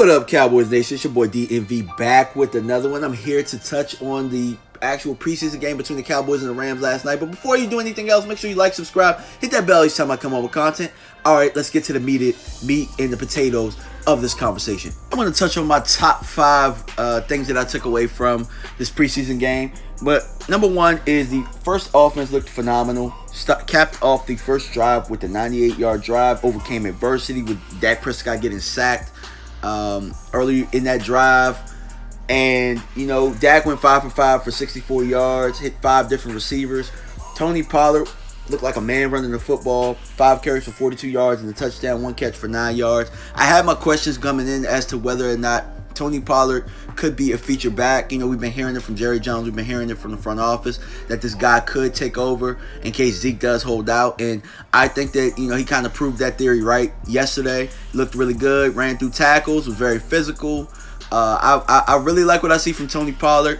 What up, Cowboys Nation? It's your boy DMV back with another one. I'm here to touch on the actual preseason game between the Cowboys and the Rams last night. But before you do anything else, make sure you like, subscribe, hit that bell each time I come on with content. All right, let's get to the meat and the potatoes of this conversation. I'm going to touch on my top 5 things that I took away from this preseason game. But number one is the first offense looked phenomenal. Capped off the first drive with the 98-yard drive, overcame adversity with Dak Prescott getting sacked early in that drive. And, Dak went 5 for 5 for 64 yards, hit 5 different receivers. Tony Pollard looked like a man running the football. 5 carries for 42 yards and a touchdown, 1 catch for 9 yards. I had my questions coming in as to whether or not Tony Pollard could be a feature back. We've been hearing it from Jerry Jones. We've been hearing it from the front office that this guy could take over in case Zeke does hold out. And I think that, he kind of proved that theory right yesterday. Looked really good, ran through tackles, was very physical. I really like what I see from Tony Pollard.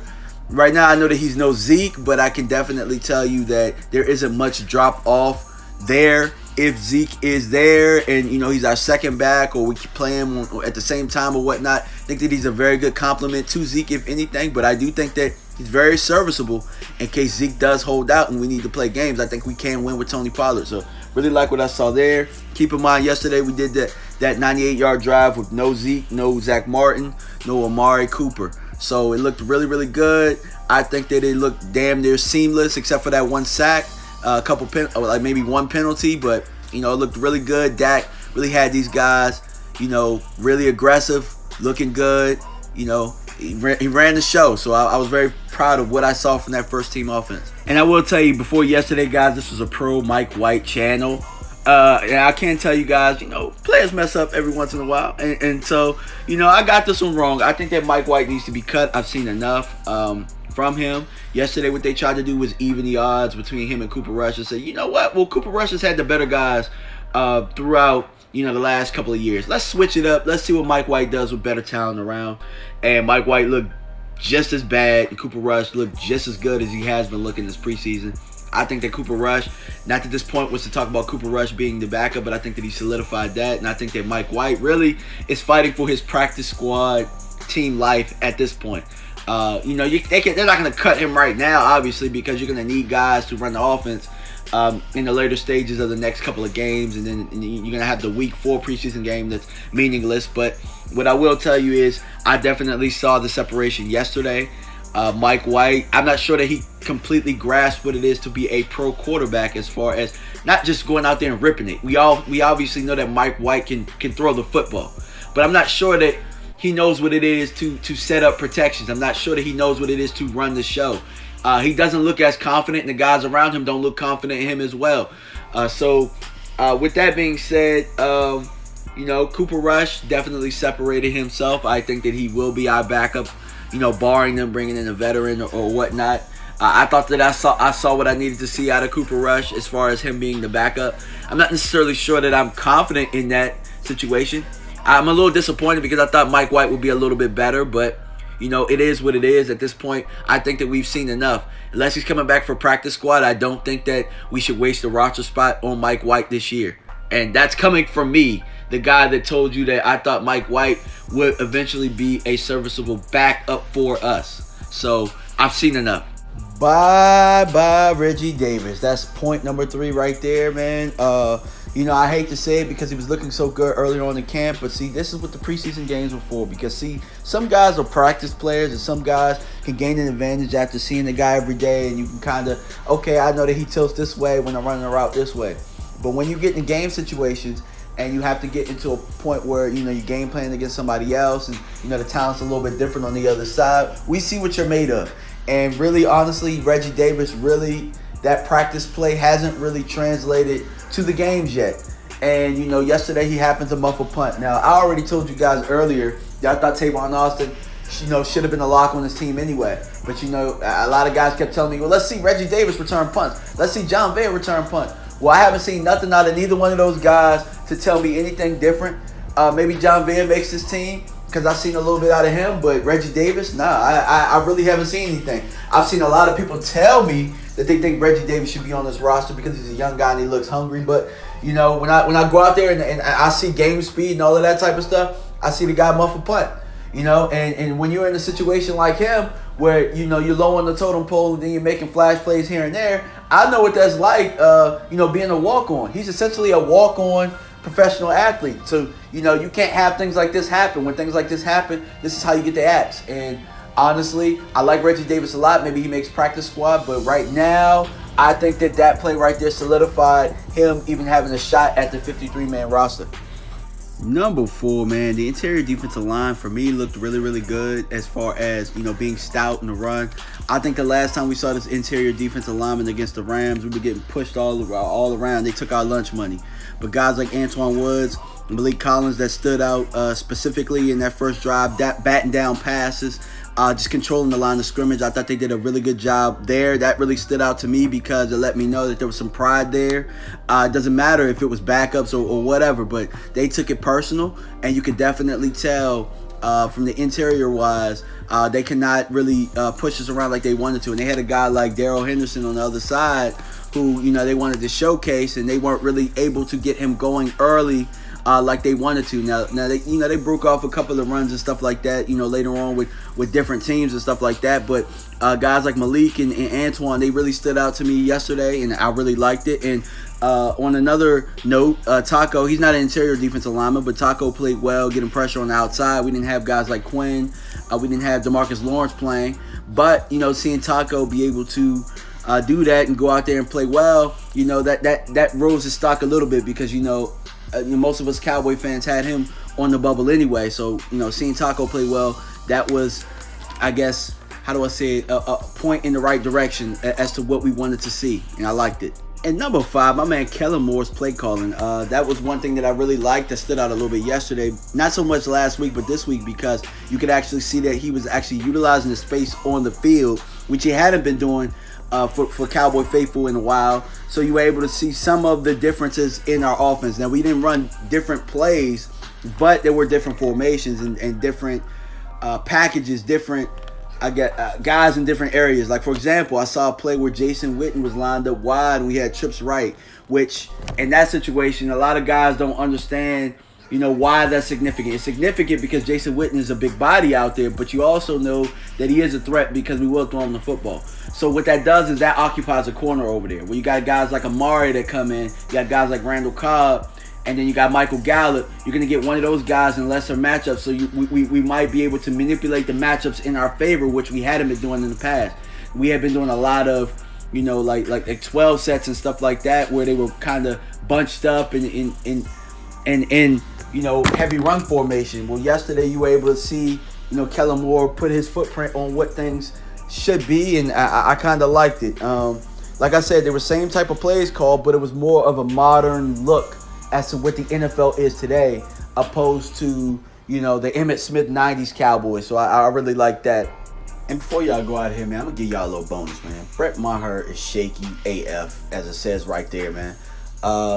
Right now, I know that he's no Zeke, but I can definitely tell you that there isn't much drop off there. If Zeke is there and, he's our second back or we can play him at the same time or whatnot, I think that he's a very good compliment to Zeke, if anything. But I do think that he's very serviceable in case Zeke does hold out and we need to play games. I think we can win with Tony Pollard. So really like what I saw there. Keep in mind, yesterday we did that 98-yard drive with no Zeke, no Zach Martin, no Amari Cooper. So it looked really, really good. I think that it looked damn near seamless except for that 1 sack. Maybe 1 penalty, but it looked really good. Dak really had these guys, really aggressive, looking good. He ran the show, so I was very proud of what I saw from that first team offense. And I will tell you, before yesterday, guys, this was a pro Mike White channel. And I can tell you guys, players mess up every once in a while, and so I got this one wrong. I think that Mike White needs to be cut. I've seen enough from him. Yesterday, what they tried to do was even the odds between him and Cooper Rush and say, you know what? Well, Cooper Rush has had the better guys throughout, the last couple of years. Let's switch it up. Let's see what Mike White does with better talent around. And Mike White looked just as bad, and Cooper Rush looked just as good as he has been looking this preseason. I think that Cooper Rush, not that this point was to talk about Cooper Rush being the backup, but I think that he solidified that. And I think that Mike White really is fighting for his practice squad team life at this point. They're not going to cut him right now, obviously, because you're going to need guys to run the offense in the later stages of the next couple of games. And then you're going to have the week 4 preseason game that's meaningless. But what I will tell you is I definitely saw the separation yesterday. Mike White, I'm not sure that he completely grasped what it is to be a pro quarterback as far as not just going out there and ripping it. We obviously know that Mike White can throw the football. But I'm not sure that he knows what it is to set up protections. I'm not sure that he knows what it is to run the show. He doesn't look as confident, and the guys around him don't look confident in him as well. So with that being said, Cooper Rush definitely separated himself. I think that he will be our backup, barring them bringing in a veteran or whatnot. I thought that I saw what I needed to see out of Cooper Rush as far as him being the backup. I'm not necessarily sure that I'm confident in that situation. I'm a little disappointed because I thought Mike White would be a little bit better, but it is what it is at this point. I think that we've seen enough. Unless he's coming back for practice squad, I don't think that we should waste a roster spot on Mike White this year. And that's coming from me, the guy that told you that I thought Mike White would eventually be a serviceable backup for us. So I've seen enough. Bye, Reggie Davis. That's point number 3 right there, man. I hate to say it because he was looking so good earlier on in camp, but see, this is what the preseason games were for. Because see, some guys are practice players, and some guys can gain an advantage after seeing the guy every day, and you can kind of, okay, I know that he tilts this way when I'm running a route this way. But when you get in game situations and you have to get into a point where you're game planning against somebody else, and the talent's a little bit different on the other side, we see what you're made of. And really, honestly, Reggie Davis, really, that practice play hasn't really translated to the games yet. And, yesterday he happened to muff a punt. Now, I already told you guys earlier that I thought Tavon Austin, should have been a lock on his team anyway. But, a lot of guys kept telling me, well, let's see Reggie Davis return punts. Let's see John Maher return punt. Well, I haven't seen nothing out of neither one of those guys to tell me anything different. Maybe John Maher makes his team because I've seen a little bit out of him, but Reggie Davis, nah, I really haven't seen anything. I've seen a lot of people tell me that they think Reggie Davis should be on this roster because he's a young guy and he looks hungry. But, when I go out there and I see game speed and all of that type of stuff, I see the guy muff a punt. And when you're in a situation like him where, you're low on the totem pole and then you're making flash plays here and there, I know what that's like, being a walk-on. He's essentially a walk-on professional athlete. So, you can't have things like this happen. When things like this happen, this is how you get the axe. And honestly, I like Reggie Davis a lot. Maybe he makes practice squad, but right now, I think that play right there solidified him even having a shot at the 53-man roster. Number 4, man, the interior defensive line for me looked really, really good as far as, being stout in the run. I think the last time we saw this interior defensive lineman against the Rams, we were getting pushed all around. They took our lunch money. But guys like Antoine Woods, Malik Collins that stood out specifically in that first drive, batting down passes, just controlling the line of scrimmage. I thought they did a really good job there. That really stood out to me because it let me know that there was some pride there. It doesn't matter if it was backups or whatever, but they took it personal, and you could definitely tell from the interior wise, they cannot really push us around like they wanted to. And they had a guy like Darrell Henderson on the other side who, they wanted to showcase, and they weren't really able to get him going early like they wanted to. Now they broke off a couple of runs and stuff like that, later on with different teams and stuff like that. But guys like Malik and Antoine, they really stood out to me yesterday, and I really liked it. And on another note, Taco, he's not an interior defensive lineman, but Taco played well, getting pressure on the outside. We didn't have guys like Quinn. We didn't have DeMarcus Lawrence playing. But, seeing Taco be able to do that and go out there and play well, that rose his stock a little bit because, most of us Cowboy fans had him on the bubble anyway. So, seeing Taco play well, that was, I guess, how do I say it, a point in the right direction as to what we wanted to see. And I liked it. And number 5, my man Kellen Moore's play calling. That was one thing that I really liked that stood out a little bit yesterday. Not so much last week, but this week, because you could actually see that he was actually utilizing the space on the field, which he hadn't been doing for Cowboy faithful in a while. So you were able to see some of the differences in our offense. Now, we didn't run different plays, but there were different formations and different packages, different guys in different areas. Like, for example, I saw a play where Jason Witten was lined up wide and we had trips right, which in that situation, a lot of guys don't understand, why that's significant. It's significant because Jason Witten is a big body out there, but you also know that he is a threat because we will throw him the football. So what that does is that occupies a corner over there. Where you got guys like Maher that come in, you got guys like Randall Cobb, and then you got Michael Gallup. You're going to get one of those guys in lesser matchups, so we might be able to manipulate the matchups in our favor, which we hadn't been doing in the past. We have been doing a lot of, like 12 sets and stuff like that, where they were kind of bunched up and in heavy run formation. Well, yesterday you were able to see, Kellen Moore put his footprint on what things should be, and I kind of liked it. Like I said, there were same type of plays called, but it was more of a modern look as to what the NFL is today, opposed to, the Emmitt Smith 90s Cowboys. So I really like that. And before y'all go out here, man, I'm going to give y'all a little bonus, man. Brett Maher is shaky AF, as it says right there, man.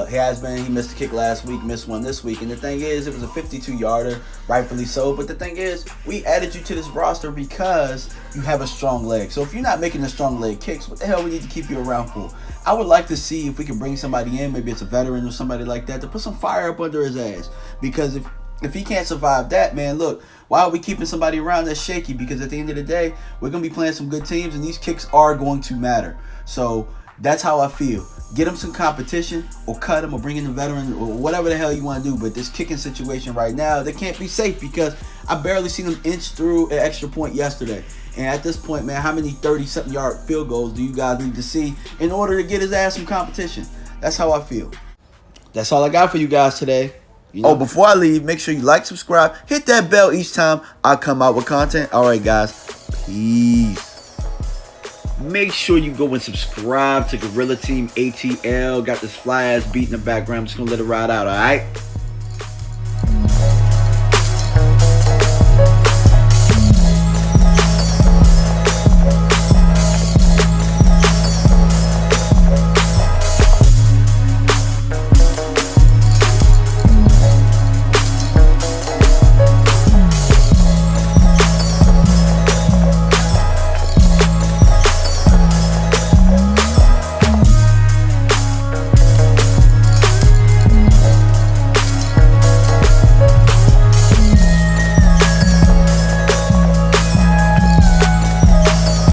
He has been. He missed a kick last week, missed one this week. And the thing is, it was a 52-yarder, rightfully so. But the thing is, we added you to this roster because you have a strong leg. So if you're not making the strong leg kicks, what the hell we need to keep you around for? I would like to see if we can bring somebody in, maybe it's a veteran or somebody like that, to put some fire up under his ass. Because if he can't survive that, man, look, why are we keeping somebody around that's shaky? Because at the end of the day, we're going to be playing some good teams, and these kicks are going to matter. So that's how I feel. Get him some competition, or cut him, or bring in a veteran, or whatever the hell you want to do. But this kicking situation right now, they can't be safe because I barely seen them inch through an extra point yesterday. And at this point, man, how many 30-something yard field goals do you guys need to see in order to get his ass some competition? That's how I feel. That's all I got for you guys today. Oh, before I leave, make sure you like, subscribe, hit that bell each time I come out with content. All right, guys. Peace. Make sure you go and subscribe to Gorilla Team ATL. Got this fly ass beat in the background. I'm just going to let it ride out, all right?